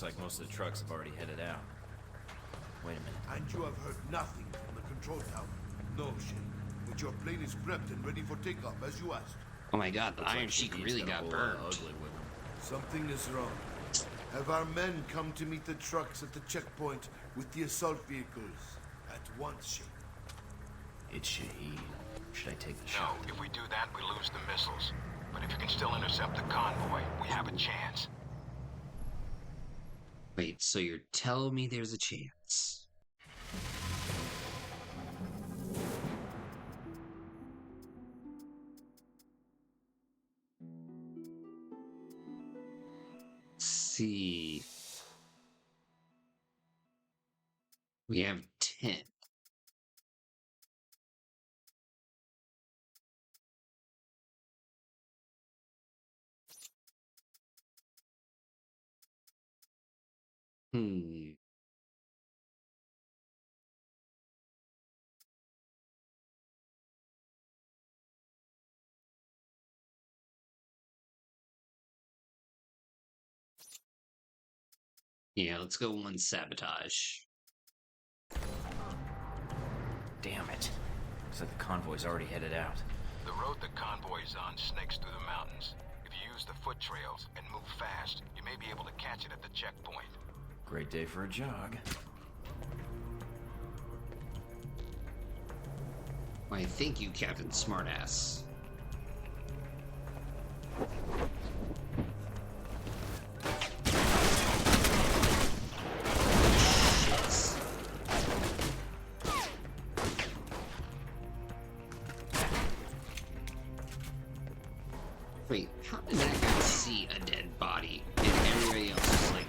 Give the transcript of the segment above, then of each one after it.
Looks like most of the trucks have already headed out. Wait a minute. And you have heard nothing from the control tower? No, Shane. But your plane is prepped and ready for takeoff, as you asked. Oh my god, the Looks Iron like Sheik Shahid's really a got whole burned. ugly with him. Something is wrong. Have our men come to meet the trucks at the checkpoint with the assault vehicles at once, Shane? It's Shahid. Should I take the No, shot? if we do that, we lose the missiles. But if you can still intercept the convoy, we have a chance. Wait, so you're telling me there's a chance? Let's see. We have 10. Hmm. Yeah, let's go one sabotage. Damn it. Looks like the convoy's already headed out. The road the convoy's on snakes through the mountains. If you use the foot trails and move fast, you may be able to catch it at the checkpoint. Great day for a jog. Why, thank you, Captain Smartass. Shits. Wait, how did that guy see a dead body and everybody else is like...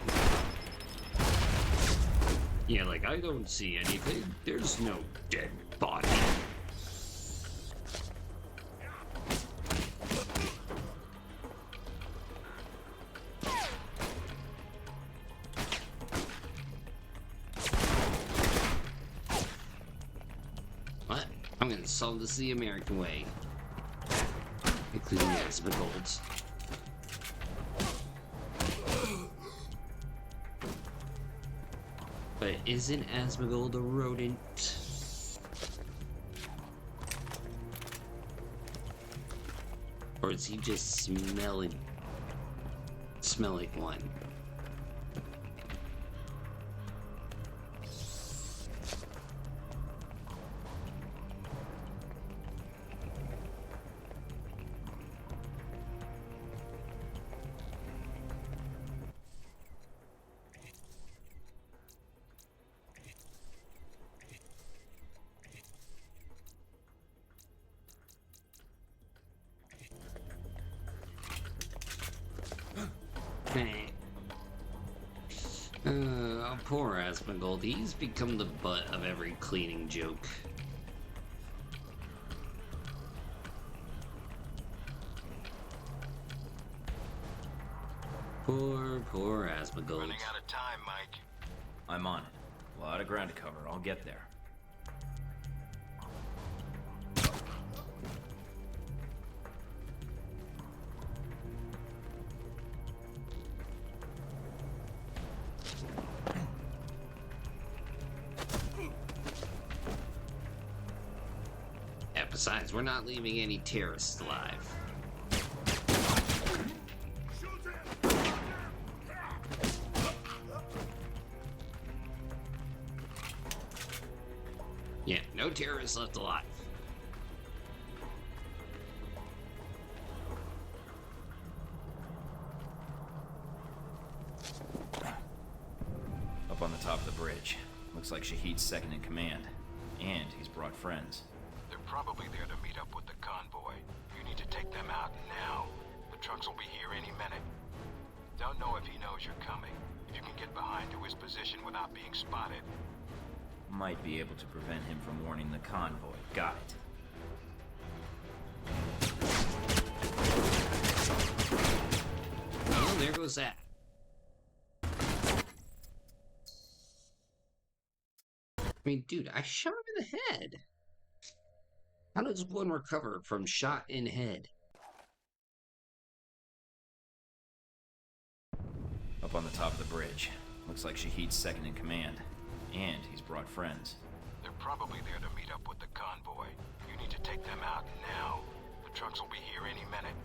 Yeah, like, I don't see anything. There's no dead body. What? I'm gonna solve this the American way. Including the Asmongold. But isn't Asmongold a rodent? Or is he just smelling one? Poor Asmongold. He's become the butt of every cleaning joke. Poor Asmongold. Running out of time, Mike. I'm on it. A lot of ground to cover. I'll get there. Yeah, besides, we're not leaving any terrorists alive. Yeah, no terrorists left alive. Up on the top of the bridge. Looks like Shahid's second in command. And he's brought friends. They're probably there to meet up with the convoy. You need to take them out now. The trucks will be here any minute. Don't know if he knows you're coming. If you can get behind to his position without being spotted. Might be able to prevent him from warning the convoy. Got it. Well, there goes that. I mean, dude, I shot him in the head. How does one recover from shot in head? Up Up on the top of the bridge. Looks like Shahid's second in command. And he's brought friends. They're probably there to meet up with the convoy. You need to take them out now. The trucks will be here any minute.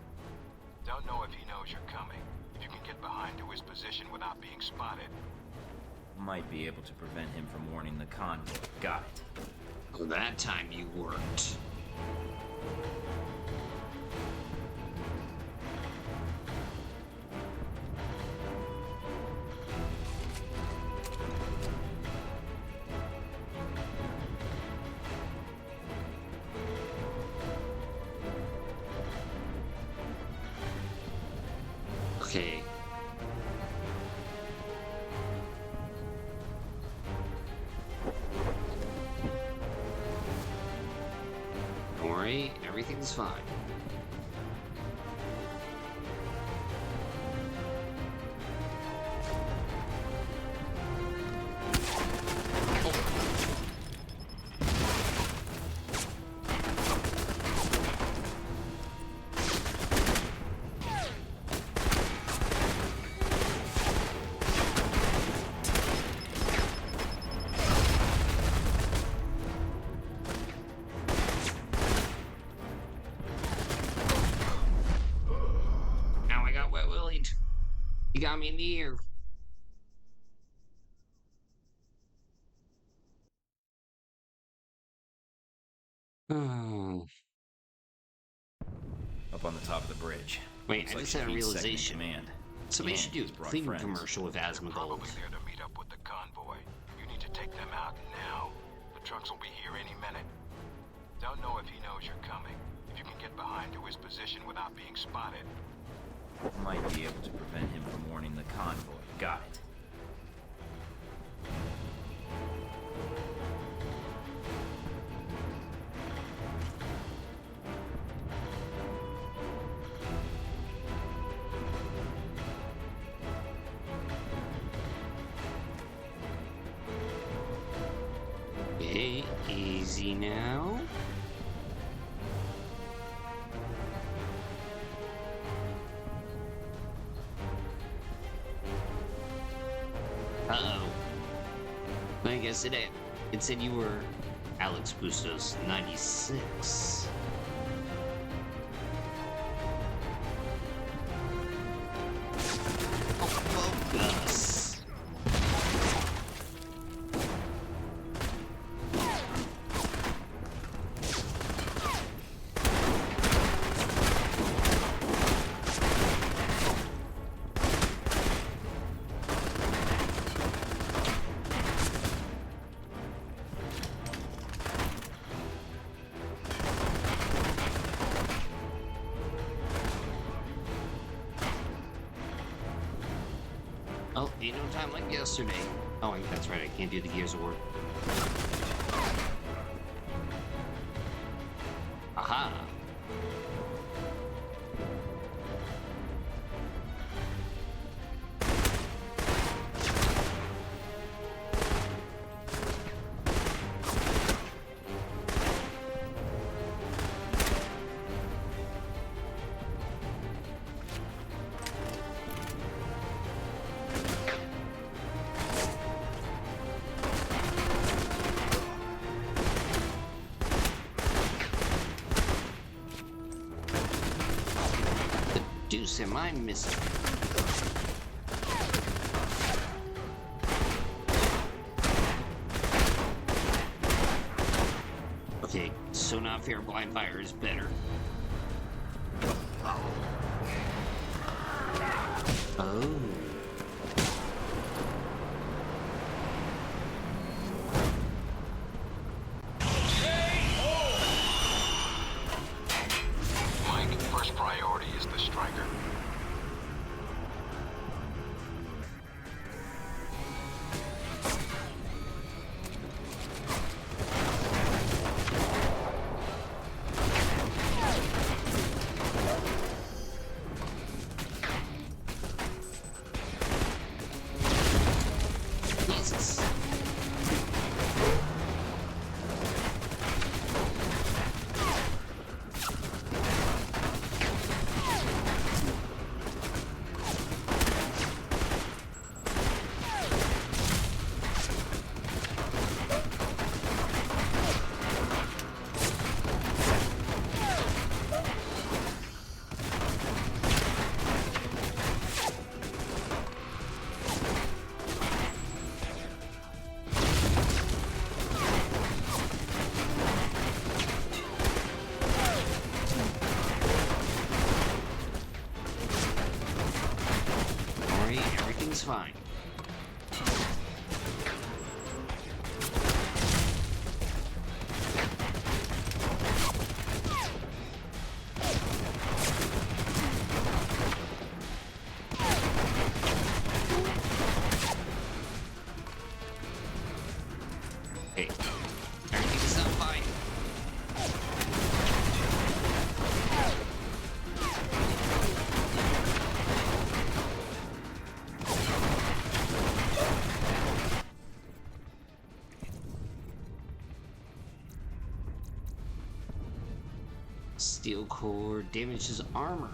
Don't know if he knows you're coming. If you can get behind to his position without being spotted. Might be able to prevent him from warning the convoy. Got it. Oh, that time you worked. Okay. Don't worry, everything's fine. Now I got wet willied. You got me in the ear. Oh. Up on the top of the bridge. Wait, Looks I like just had a Shahid's second in realization. command. Somebody And should do he's a brought cleaning friends. commercial with They're Asmongold. probably there to meet up with the convoy. You need to take them out now. The trucks will be here any minute. Don't know if he knows you're coming. If you can get behind to his position without being spotted. Might be able to prevent him from warning the convoy. Got it. Okay, easy now. Uh-oh. I guess it said you were Alex Bustos 96. Oh, focus. Oh, ain't no time like yesterday. Oh, that's right, I can't do the Gears of War. Aha! The deuce am I missing? Okay, so not fair blind fire is better. Oh. Mike, first priority is the striker. Everything's fine. Hey, everything's not fine. Steel core damages armor.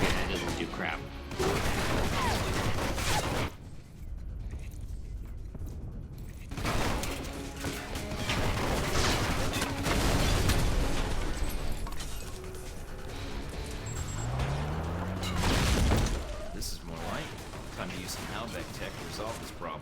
Yeah, that doesn't do crap. This is more like time to use some Halbeck tech to resolve this problem.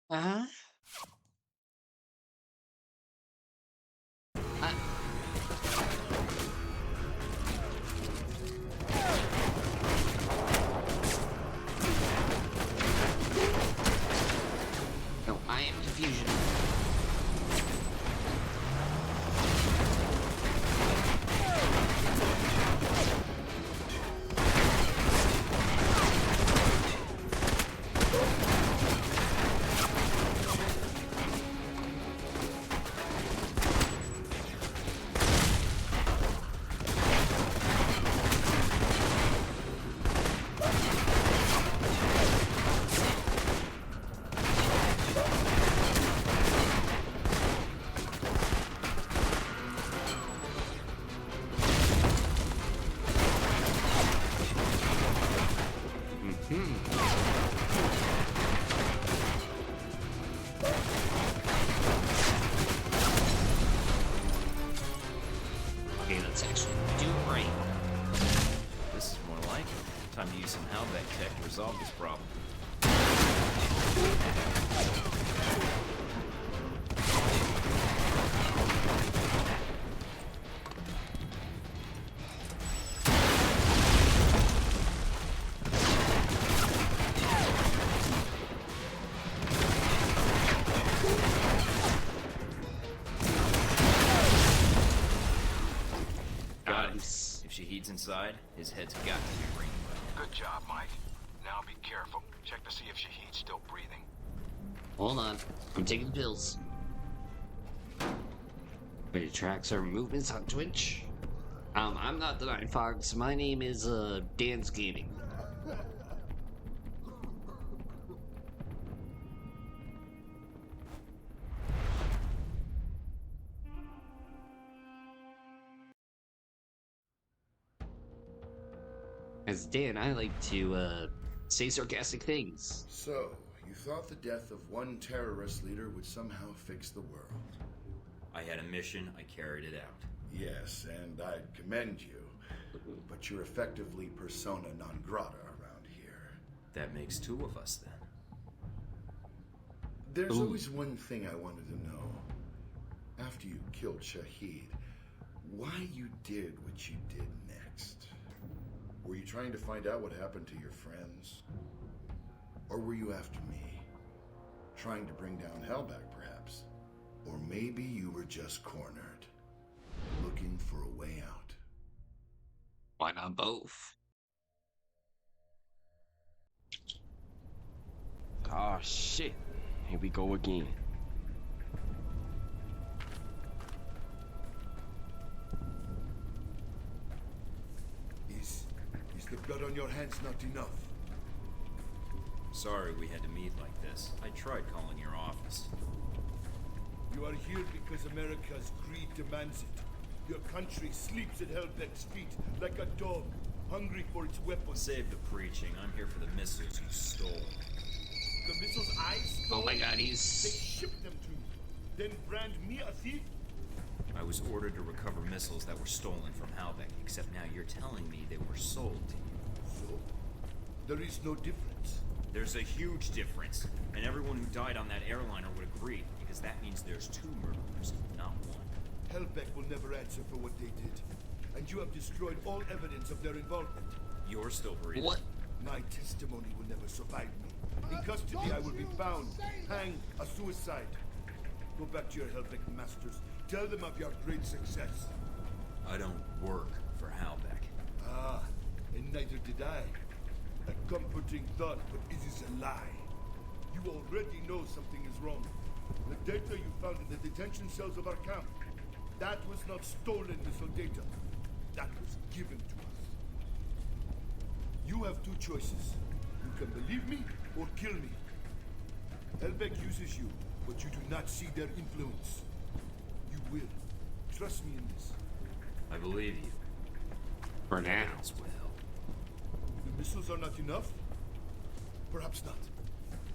Uh-huh. No, I am confusion. Okay, let's actually do it right. This is more like time to use some Halbeck tech to resolve this problem. Got it. Nice. If Shahid's inside, his head's got to be ringing. Good job, Mike. Now be careful. Check to see if Shahid's still breathing. Hold on. I'm taking the pills. Wait, it tracks our movements on Twitch. I'm not the Nine Fox. My name is Dan's Gaming. As Dan, I like to say sarcastic things. So, you thought the death of one terrorist leader would somehow fix the world? I had a mission, I carried it out. Yes, and I'd commend you. But you're effectively persona non grata around here. That makes two of us then. There's Ooh. always one thing I wanted to know. After you killed Shahid, why you did what you did next? Were you trying to find out what happened to your friends? Or were you after me? Trying to bring down Hellback, perhaps? Or maybe you were just cornered, looking for a way out. Why not both? Oh shit. Here we go again. Is the blood on your hands not enough? Sorry we had to meet like this. I tried calling your office. You are here because America's greed demands it. Your country sleeps at Helbeck's feet like a dog, hungry for its weapons. Save the preaching. I'm here for the missiles you stole. The missiles I stole? Oh my god, They he's... shipped them to me. Then brand me a thief? I was ordered to recover missiles that were stolen from Halbeck, except now you're telling me they were sold to you. So? There is no difference. There's a huge difference, and everyone who died on that airliner would agree, because that means there's 2 murderers, not 1. Helbeck will never answer for what they did. And you have destroyed all evidence of their involvement. You're still breathing. What? My testimony will never survive me. In custody, I will be bound, hanged, a suicide. Go back to your Helbeck masters. Tell them of your great success. I don't work for Halbeck. Ah, and neither did I. A comforting thought, but it is a lie. You already know something is wrong. The data you found in the detention cells of our camp, that was not stolen missile data. That was given to us. You have 2 choices. You can believe me or kill me. Helbeck uses you, but you do not see their influence. You will. Trust me in this. I believe you. For now. Else will. The missiles are not enough? Perhaps not.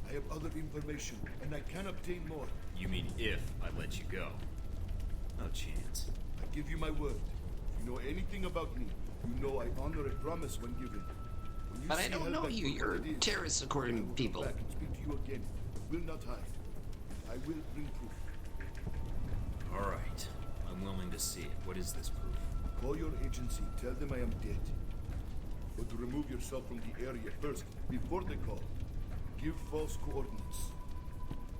I have other information, and I can obtain more. You mean if I let you go? No chance. I give you my word. If you know anything about me, you know I honor a promise when given. When you But I see don't know Helbeck you. for You're what it is, terrorists I according will to come people. back and speak to you again. Will not hide. I will bring proof. All right. I'm willing to see it. What is this proof? Call your agency. Tell them I am dead. But to remove yourself from the area first, before they call. Give false coordinates.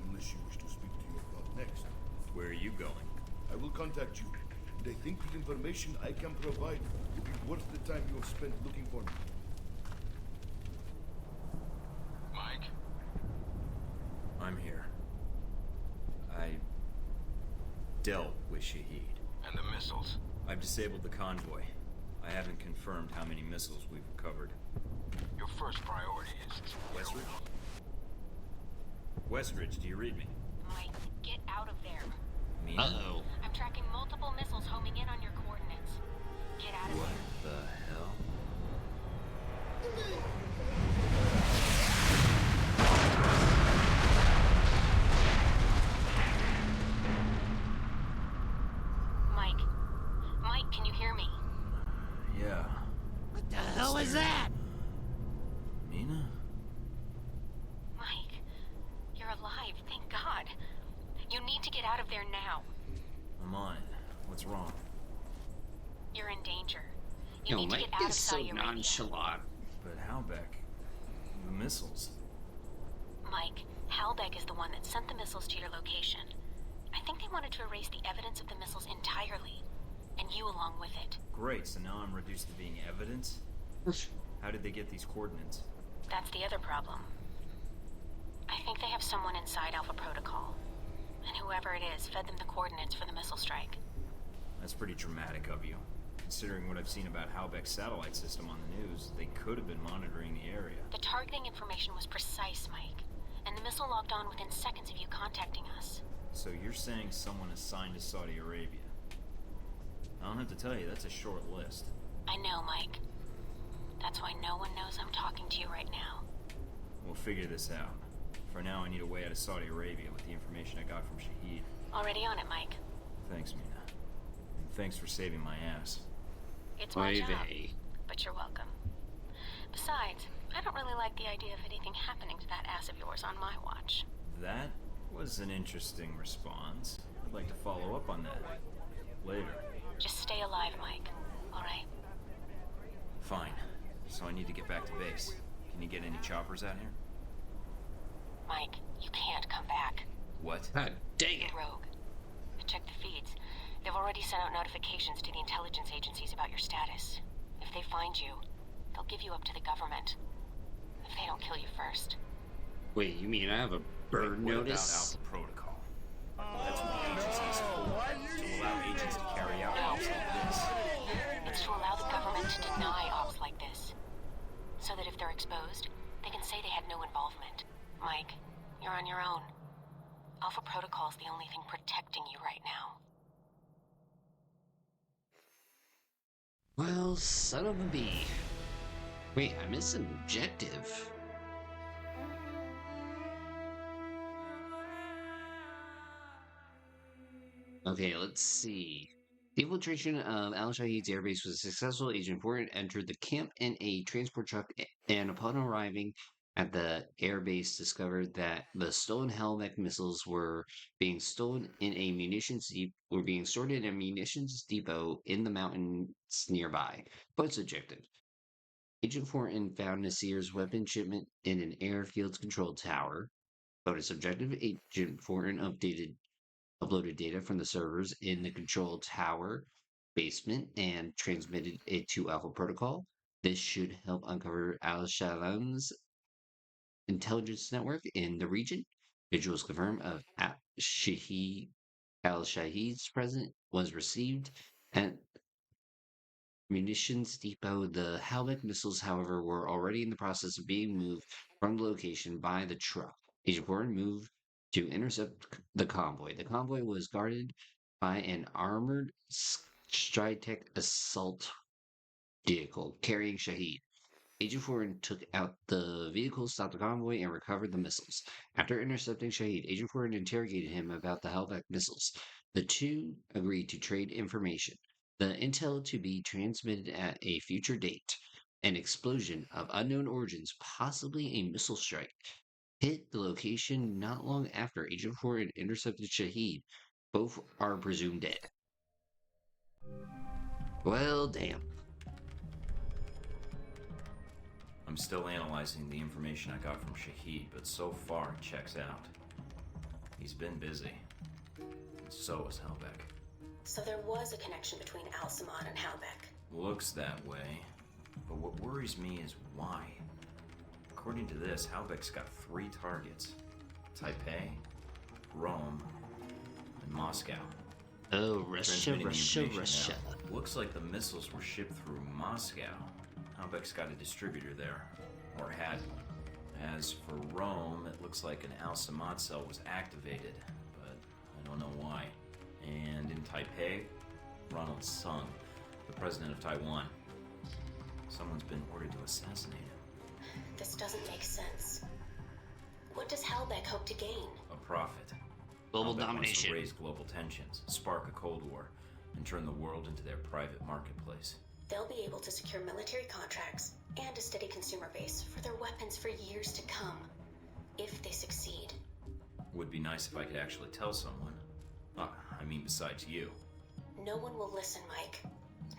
Unless you wish to speak to your god next. Where are you going? I will contact you. And I think the information I can provide will be worth the time you have spent looking for me. Mike? I'm here. I dealt with Shahid. And the missiles? I've disabled the convoy. I haven't confirmed how many missiles we've recovered. Your first priority is... Westridge? Westridge, do you read me? Mike, get out of there. Mina? Uh-oh. I'm tracking multiple missiles homing in on your coordinates. Get out of What there. the hell? Mike. Mike, can you hear me? Yeah. What the hell is that? Mina? Mike, you're alive, thank God. You need to get out of there now. I'm on it. What's wrong? You're in danger. You Yo, need to Mike get out of is so Saudi Arabia. nonchalant. But Halbeck? The missiles? Mike, Halbeck is the one that sent the missiles to your location. I think they wanted to erase the evidence of the missiles entirely. And you along with it. Great, so now I'm reduced to being evidence? How did they get these coordinates? That's the other problem. I think they have someone inside Alpha Protocol. And whoever it is fed them the coordinates for the missile strike. That's pretty dramatic of you. Considering what I've seen about Halbeck's satellite system on the news, they could have been monitoring the area. The targeting information was precise, Mike. And the missile logged on within seconds of you contacting us. So you're saying someone assigned to Saudi Arabia? I don't have to tell you, that's a short list. I know, Mike. That's why no one knows I'm talking to you right now. We'll figure this out. For now, I need a way out of Saudi Arabia with the information I got from Shahid. Already on it, Mike. Thanks, Mina. And thanks for saving my ass. It's my Oy job. vey. But you're welcome. Besides, I don't really like the idea of anything happening to that ass of yours on my watch. That was an interesting response. I'd like to follow up on that. Later. Just stay alive, Mike. All right? Fine. So I need to get back to base. Can you get any choppers out here? Mike, you can't come back. What? God dang it. You're rogue. I checked the feeds. They've already sent out notifications to the intelligence agencies about your status. If they find you, they'll give you up to the government. If they don't kill you first. Wait, you mean I have a burn What about notice? Alpha Protocol? That's what the agency is for. To allow agents to carry out ops like this. It's to allow the government to deny ops like this. So that if they're exposed, they can say they had no involvement. Mike, you're on your own. Alpha Protocol's the only thing protecting you right now. Well, son of a bee. Wait, I missed an objective. Okay, let's see. The infiltration of Al Shahid's airbase was successful. Agent Ford entered the camp in a transport truck and upon arriving at the airbase discovered that the stolen Hellmech missiles were being stolen in a were being stored in a munitions depot in the mountains nearby. Bonus objective. Agent Thornton found Nasir's weapon shipment in an airfield control tower. Bonus objective. Agent Thornton uploaded data from the servers in the control tower basement and transmitted it to Alpha Protocol. This should help uncover Al Shalam's intelligence network in the region. Visuals confirm of Al Shahid's presence was received at munitions depot. The Halbech missiles, however, were already in the process of being moved from the location by the truck. Agent Gordon moved to intercept the convoy. The convoy was guarded by an armored Strytech assault vehicle carrying Shahid. Agent Foreign took out the vehicle, stopped the convoy, and recovered the missiles. After intercepting Shahid, Agent Foreign interrogated him about the Hellback missiles. The two agreed to trade information. The intel to be transmitted at a future date. An explosion of unknown origins, possibly a missile strike, hit the location not long after Agent Foreign intercepted Shahid. Both are presumed dead. Well, damn. I'm still analyzing the information I got from Shahid, but so far it checks out. He's been busy. And so is Halbeck. So there was a connection between Al-Samad and Halbeck. Looks that way. But what worries me is why. According to this, Halbeck's got 3 targets. Taipei, Rome, and Moscow. Oh, Russia, Transmitting the Russia, information Russia. now. Looks like the missiles were shipped through Moscow. Halbeck's got a distributor there, or had one. As for Rome, it looks like an Al-Samad cell was activated, but I don't know why. And in Taipei, Ronald Sung, the president of Taiwan. Someone's been ordered to assassinate him. This doesn't make sense. What does Halbeck hope to gain? A profit. Global Halbeck wants domination. to raise global tensions, spark a Cold War, and turn the world into their private marketplace. They'll be able to secure military contracts and a steady consumer base for their weapons for years to come, if they succeed. Would be nice if I could actually tell someone. I mean, besides you. No one will listen, Mike.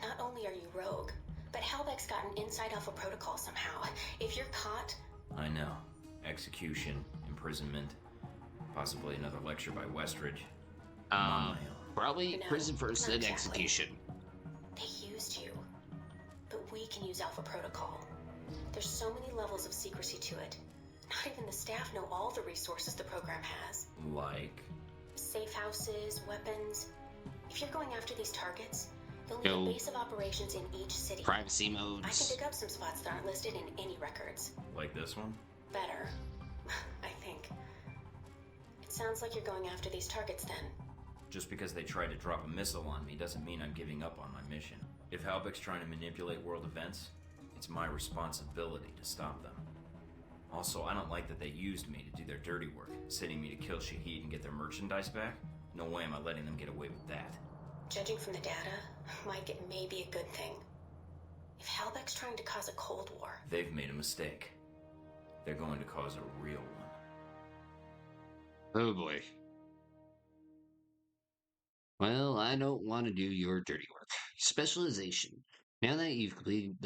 Not only are you rogue, but Halbeck's got an inside Alpha Protocol somehow. If you're caught... I know. Execution, imprisonment, possibly another lecture by Westridge. I'm on my own. Probably No, prison first, not then exactly. execution. They used you. But we can use Alpha Protocol. There's so many levels of secrecy to it. Not even the staff know all the resources the program has. Like? Safe houses, weapons. If you're going after these targets, you'll need No. a base of operations in each city. Privacy I can modes. dig up some spots that aren't listed in any records. Like this one? Better, I think. It sounds like you're going after these targets then. Just because they tried to drop a missile on me doesn't mean I'm giving up on my mission. If Halbeck's trying to manipulate world events, it's my responsibility to stop them. Also, I don't like that they used me to do their dirty work, sending me to kill Shahid and get their merchandise back. No way am I letting them get away with that. Judging from the data, Mike, it may be a good thing. If Halbeck's trying to cause a Cold War... They've made a mistake. They're going to cause a real one. Oh boy. Well, I don't want to do your dirty work. Specialization. Now that you've completed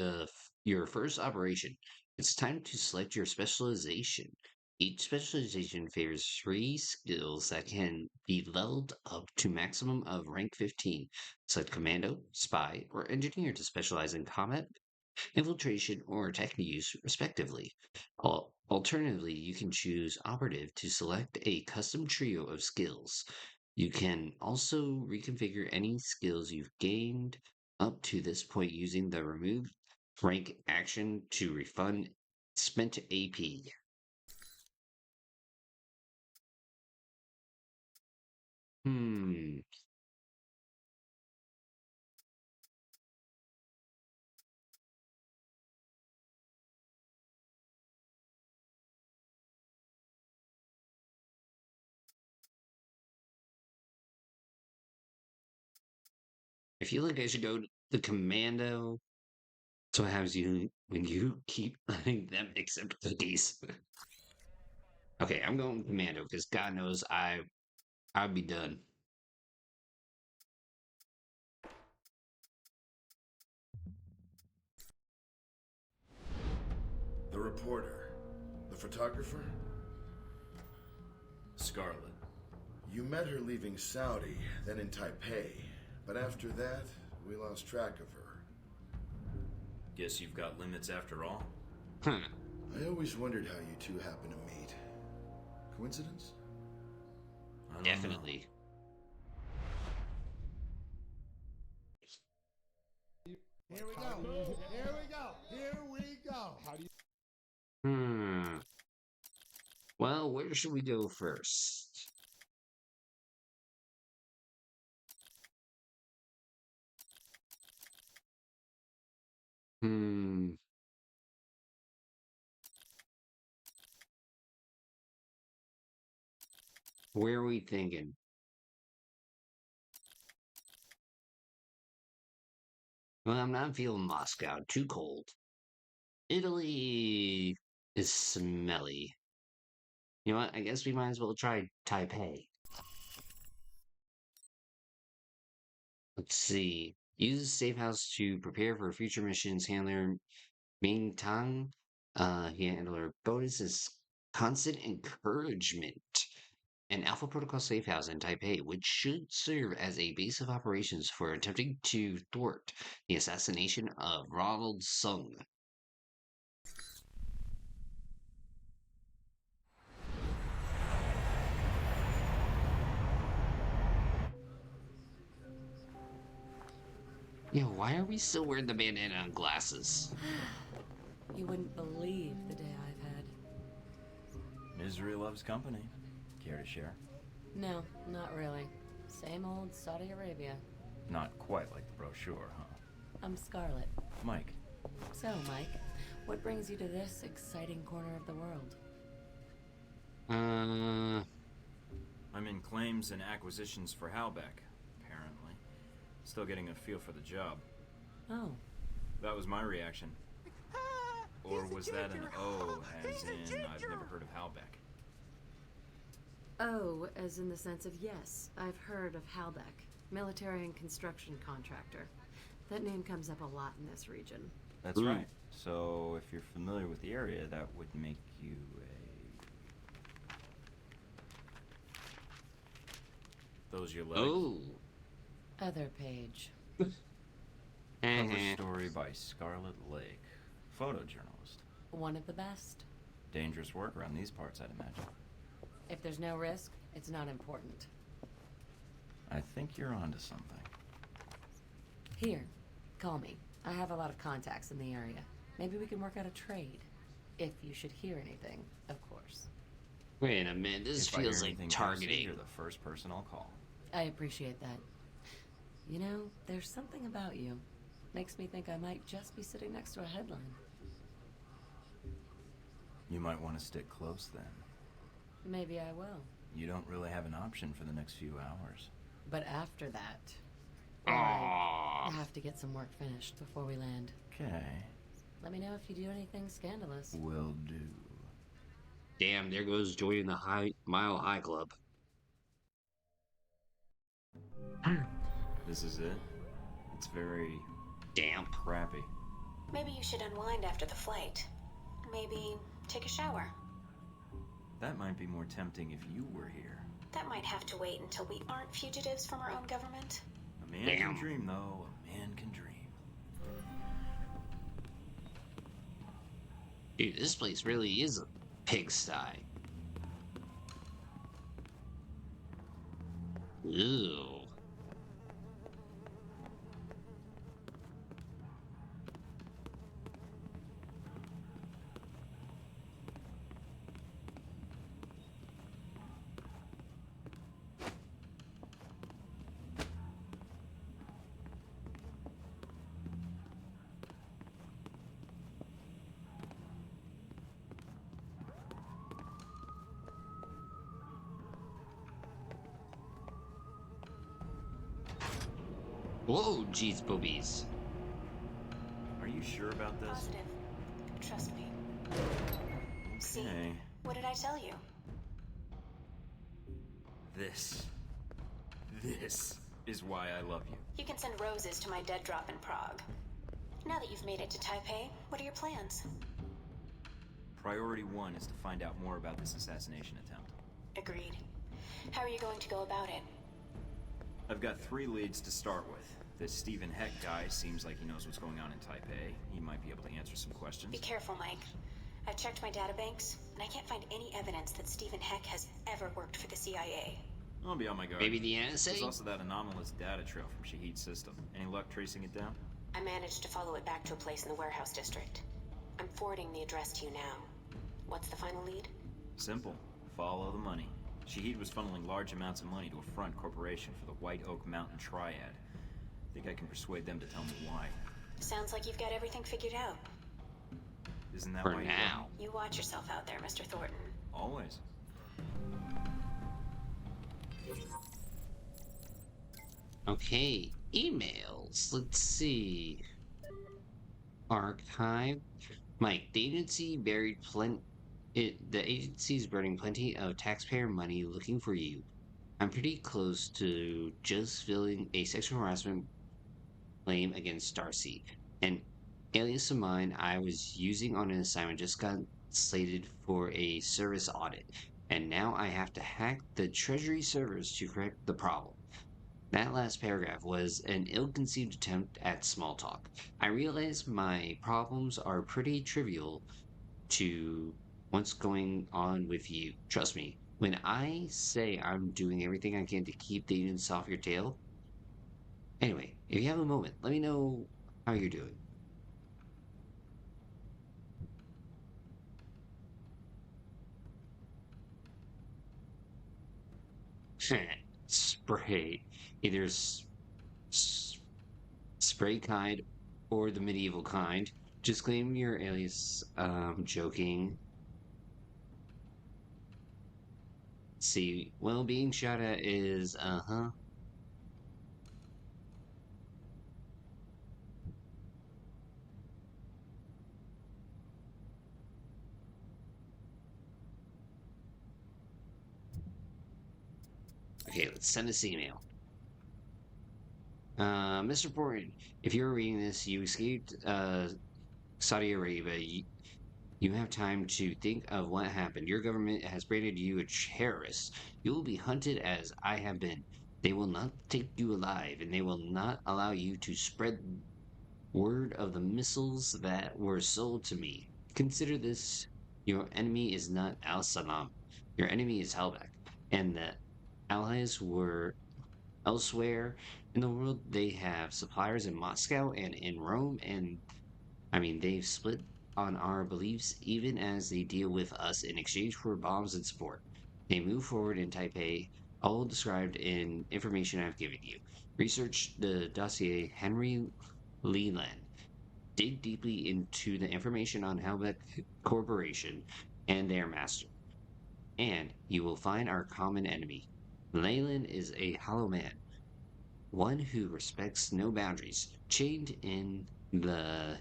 your first operation, it's time to select your specialization. Each specialization favors 3 skills that can be leveled up to maximum of rank 15. Select Commando, Spy, or Engineer to specialize in combat, infiltration, or tech use, respectively. Alternatively, you can choose Operative to select a custom trio of skills. You can also reconfigure any skills you've gained up to this point using the remove rank action to refund spent AP. Hmm. I feel like I should go to the commando. So what happens you when you keep letting them accept cookies? Okay, I'm going commando because God knows I'd be done. The reporter. The photographer? Scarlet. You met her leaving Saudi, then in Taipei. But after that, we lost track of her. Guess you've got limits after all? Huh. I always wondered how you two happened to meet. Coincidence? I don't know. Definitely. Here we go. Here we go. Here we go. How do you? Hmm. Well, where should we go first? Hmm. Where are we thinking? Well, I'm not feeling Moscow. Too cold. Italy is smelly. You know what? I guess we might as well try Taipei. Let's see. Use the safe house to prepare for future missions. Handler Ming Tang. Handler bonus is constant encouragement. An Alpha Protocol safe house in Taipei, which should serve as a base of operations for attempting to thwart the assassination of Ronald Sung. Yo, why are we still wearing the bandana and glasses? You wouldn't believe the day I've had. Misery loves company. Care to share? No, not really. Same old Saudi Arabia. Not quite like the brochure, huh? I'm Scarlet. Mike. So, Mike, what brings you to this exciting corner of the world? I'm in claims and acquisitions for Halbeck, apparently. Still getting a feel for the job. Oh. That was my reaction. Or was that an O, as in I've never heard of Halbeck? Oh, as in the sense of yes, I've heard of Halbeck, military and construction contractor. That name comes up a lot in this region. That's right. So if you're familiar with the area, that would make you a... Those your legs? Oh. Other page. Cover story by Scarlet Lake. Photojournalist. One of the best. Dangerous work around these parts, I'd imagine. If there's no risk, it's not important. I think you're onto something. Here, call me. I have a lot of contacts in the area. Maybe we can work out a trade. If you should hear anything, of course. Wait a minute, this If I hear feels like anything juicy, targeting. you're the first person I'll call. I appreciate that. You know, there's something about you. Makes me think I might just be sitting next to a headline. You might want to stick close then. Maybe I will. You don't really have an option for the next few hours. But after that, Aww. I have to get some work finished before we land. Okay. Let me know if you do anything scandalous. Will do. Damn, there goes joining the Mile High Club. This is it? It's very Damp. crappy. Maybe you should unwind after the flight. Maybe take a shower. That might be more tempting if you were here. That might have to wait until we aren't fugitives from our own government. A man Damn. can dream, though. A man can dream. Dude, this place really is a pigsty. Ew. Whoa, jeez, boobies. Are you sure about this? Positive. Trust me. See? Okay. What did I tell you? This is why I love you. You can send roses to my dead drop in Prague. Now that you've made it to Taipei, what are your plans? Priority 1 is to find out more about this assassination attempt. Agreed. How are you going to go about it? I've got 3 leads to start with. This Stephen Heck guy seems like he knows what's going on in Taipei. He might be able to answer some questions. Be careful, Mike. I've checked my databanks, and I can't find any evidence that Stephen Heck has ever worked for the CIA. I'll be on my guard. Maybe the There's NSA? also that anomalous data trail from Shahid's system. Any luck tracing it down? I managed to follow it back to a place in the warehouse district. I'm forwarding the address to you now. What's the final lead? Simple. Follow the money. Shahid was funneling large amounts of money to a front corporation for the White Oak Mountain Triad. Think I can persuade them to tell me why. Sounds like you've got everything figured out. Isn't that For why now. You watch yourself out there, Mr. Thornton. Always. Okay, emails. Let's see. Archive. Mike, the agency the agency's burning plenty of taxpayer money looking for you. I'm pretty close to just filling a sexual harassment claim against Darcy. An alias of mine I was using on an assignment just got slated for a service audit, and now I have to hack the Treasury servers to correct the problem. That last paragraph was an ill-conceived attempt at small talk. I realize my problems are pretty trivial to what's going on with you. Trust me, when I say I'm doing everything I can to keep the agents off your tail. Anyway, if you have a moment, let me know how you're doing. Spray. Either spray kind or the medieval kind. Just claim your alias. Joking. See, well, being shot at is, Okay, let's send this email. Mr. Thornton, if you're reading this, you escaped, Saudi Arabia. You have time to think of what happened. Your government has branded you a terrorist. You will be hunted as I have been. They will not take you alive, and they will not allow you to spread word of the missiles that were sold to me. Consider this: your enemy is not Al Salam. Your enemy is Helbeck, and the allies were elsewhere in the world. They have suppliers in Moscow and in Rome, and they've split on our beliefs even as they deal with us in exchange for bombs and support. They move forward in Taipei, all described in information I've given you. Research the dossier Henry Leland. Dig deeply into the information on Helbeck Corporation and their master, and you will find our common enemy. Leyland is a hollow man, one who respects no boundaries, chained in the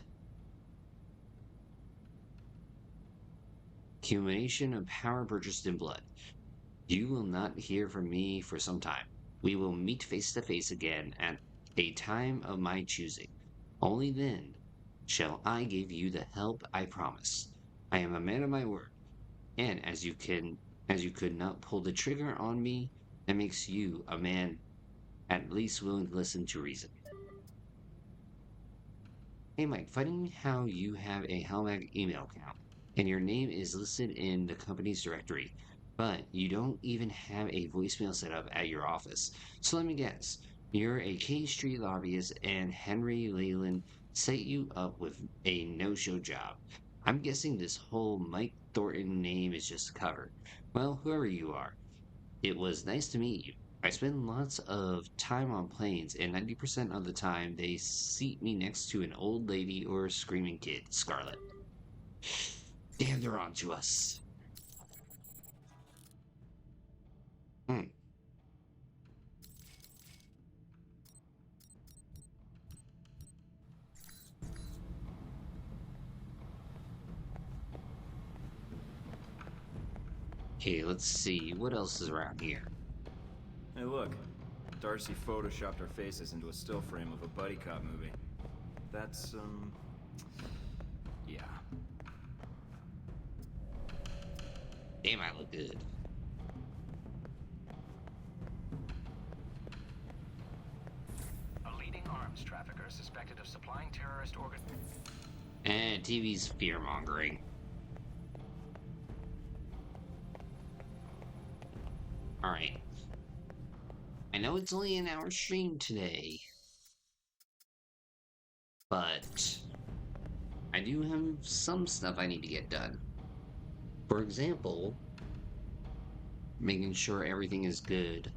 accumulation of power purchased in blood. You will not hear from me for some time. We will meet face to face again at a time of my choosing. Only then shall I give you the help I promise. I am a man of my word, and as you could not pull the trigger on me, that makes you a man at least willing to listen to reason. Hey Mike, funny how you have a Helmag email account, and your name is listed in the company's directory, but you don't even have a voicemail set up at your office. So let me guess, you're a K Street lobbyist and Henry Leyland set you up with a no-show job. I'm guessing this whole Mike Thornton name is just a cover. Well, whoever you are, it was nice to meet you. I spend lots of time on planes, and 90% of the time they seat me next to an old lady or a screaming kid, Scarlet. Damn, they're on to us. Okay, let's see. What else is around here? Hey, look. Darcy photoshopped our faces into a still frame of a buddy cop movie. That's, yeah. Damn, I look good. A leading arms trafficker suspected of supplying terrorist organ. And TV's fear-mongering. Alright. I know it's only an hour stream today, but I do have some stuff I need to get done. For example, making sure everything is good